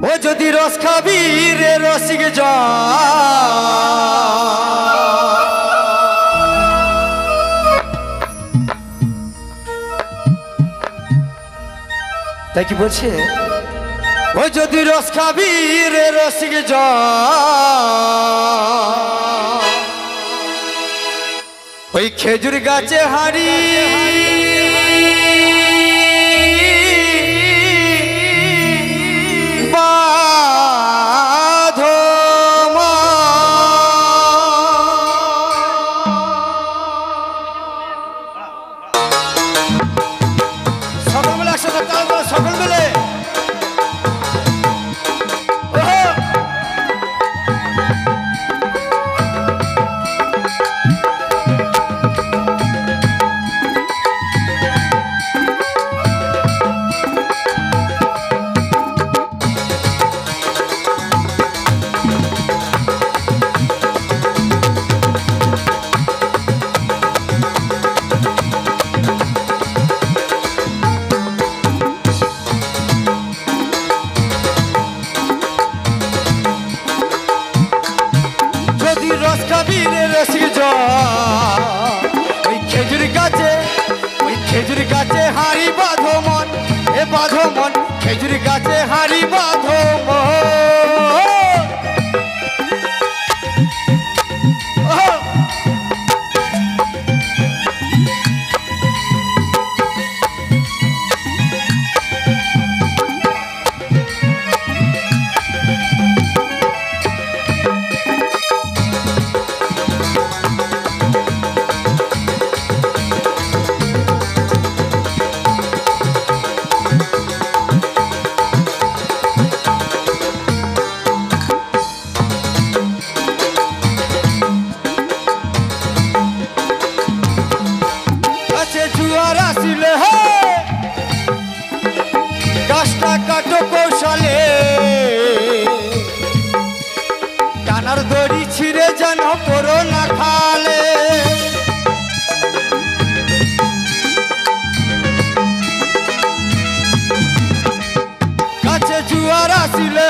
ও যদি রস খাবি রে রসিক যা তাই কি বলছে ও যদি রস খাবি রে রসিক যা ওই খেজুর গাছে হাড়ি খেজুর গাছে হাড়ি বাঁধো মন এ বাঁধো মন খেজুর গাছে হাড়ি বাঁধো গাছটা কাটো কৌশলে টানার দড়ি ছিঁড়ে যেন পড়ো না খালে গাছে জুয়ার আসিলে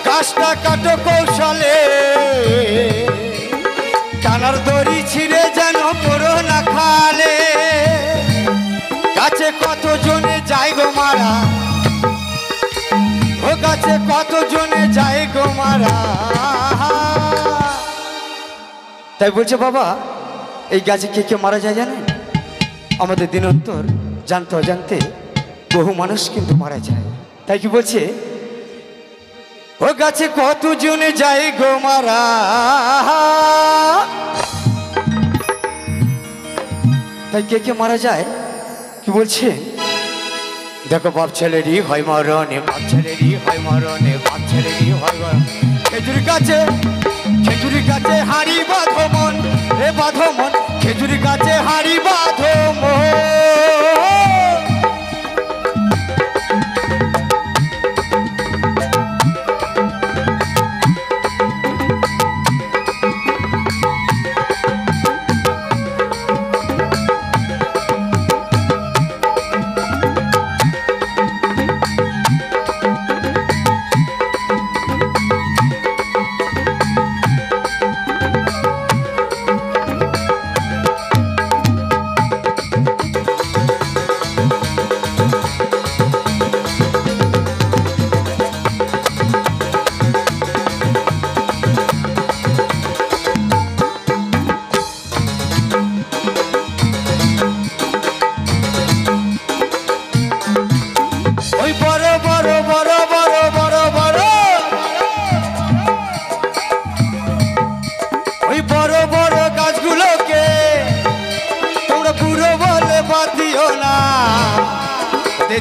গাছটা কাটো কৌশলে টানার দড়ি ছিঁড়ে যেন পড়ো না খালে গাছে কত জনে যায় গো মারা ও গাছে কত জনে যায় গো মারা তাই বলছে বাবা এই গাছে কে কে মারা যায় জানেন আমাদের দিনোত্তর জানতে অজান্তে বহু মানুষ কিন্তু মারা যায় তাই কি বলছে ও গাছে কত জনে যায় গো মারা তাই কে কে মারা যায় কি বলছে দেখো বাপ ছেলেরই হয় মরণে বাপ ছেলেরই হয় মরণে বাপ ছেলেরই হয় খেজুর গাছে হাড়ি বাঁধো মন এ বাঁধো মন খেজুর গাছে হাড়ি বাঁধো মন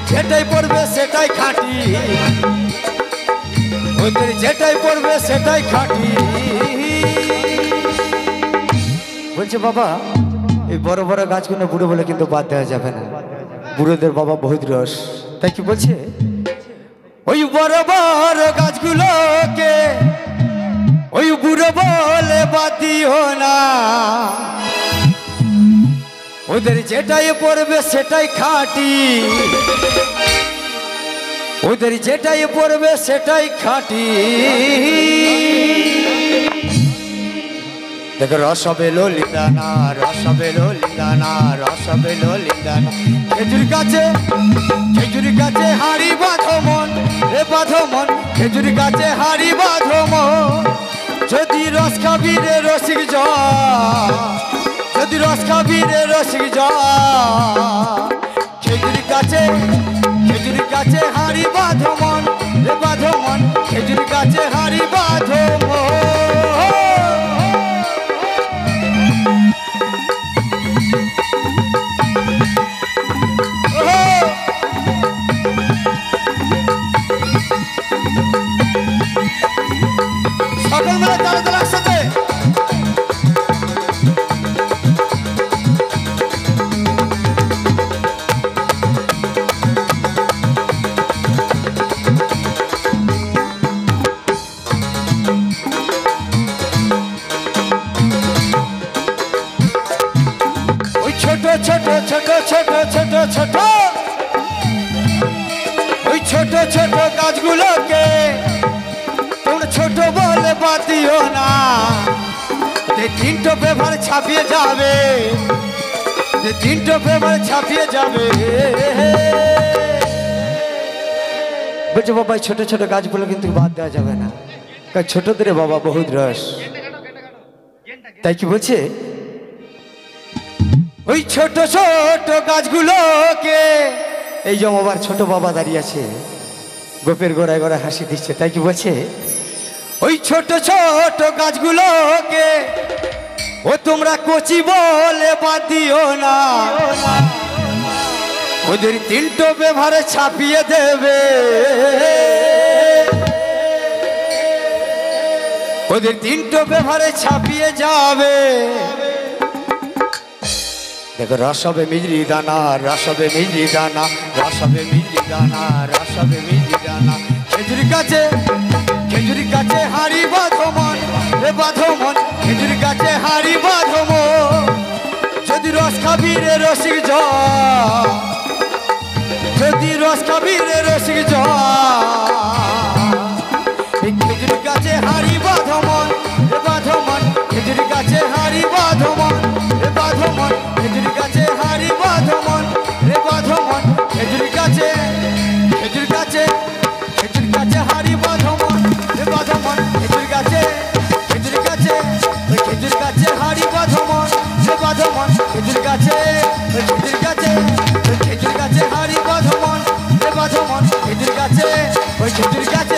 যেটাই পড়বে সেটাই খাঁটি ওদের যেটাই পড়বে সেটাই খাঁটি বলছে বাবা এই বড় বড় গাছগুলো বুড়ো বলে কিন্তু বাদ দেওয়া যাবে না বুড়োদের বাবা বহুত রস তাই কি বলছে ওই বড় বড় গাছগুলোকে ওই বুড়ো বলে বাদ দিও না ওদের যেটাই পড়বে সেটাই খাঁটি ওদের যেটাই পড়বে সেটাই খাঁটি। দেখো রসবে ললিতানা, রসবে ললিতানা, রসবে ললিতানা। খেজুর গাছে হাড়ি বাঁধো মন, এ বাঁধো মন, খেজুর গাছে হাড়ি বাঁধো মন। যদি রস খাবি রে রসিক যা, যদি রস খাবি রে রসিক যা। খেজুর গাছে হাড়ি বাঁধো মন, এ বাঁধো মন, খেজুর গাছে হাড়ি বাঁধো মন। সকালবেলা তারা তারা একসাথে ওই ছোট ছোট ছোট ছোট ছোট ছোট ওই ছোট ছোট গাছগুলোকে তোমরা ছোট বলে বাদ দিও না। তিনটো পেপার ছাপিয়ে যাবে, তিনটো পেপার ছাপিয়ে যাবে। বলছো বাবা ছোট ছোট গাছগুলো কিন্তু বাদ দেওয়া যাবে না, কারণ ছোটদের বাবা বহুত রস। তাই কি বলছে ওই ছোট ছোট গাছগুলোকে, এই যে আমার ছোট বাবা দাঁড়িয়ে আছে গোপের গোড়ায় গোড়ায় হাসি দিচ্ছে। তাই কি বলছে ওই ছোট ছোট গাছগুলোকে ও তোমরা কচি বলে বাদ দিও না। ওদের তিনটো ব্যবহারে ছাপিয়ে দেবে, ওদের তিনটো ব্যবহারে ছাপিয়ে যাবে। দেখো রসবে মিজরি দানা, রসবে মিজরি দানা, রসবে মিজরি দানা, রসবে মিজরি দানা। খেজুর গাছে হাড়ি বাঁধো মন, রে বাঁধো মন, খেজুর গাছে হাড়ি বাঁধো মন। যদি রস খাবি রে রসিক যা, যদি রস খাবি রে রসিক যা। খেজুর গাছে হাড়ি বাঁধো মন, রে বাঁধো মন, খেজুর গাছে হাড়ি বাঁধো মন, রে বাঁধো মন, খেজুর গাছে হাড়ি বাঁধো মন, রে বাঁধো মন, খেজুর গাছে হাড়ি বাঁধো মন, রে বাঁধো মন, খেজুর গাছে হাড়ি বাঁধো মন, রে বাঁধো মন, খেজুর গাছে হাড়ি বাঁধো মন, রে বাঁধো মন, খেজুর গাছে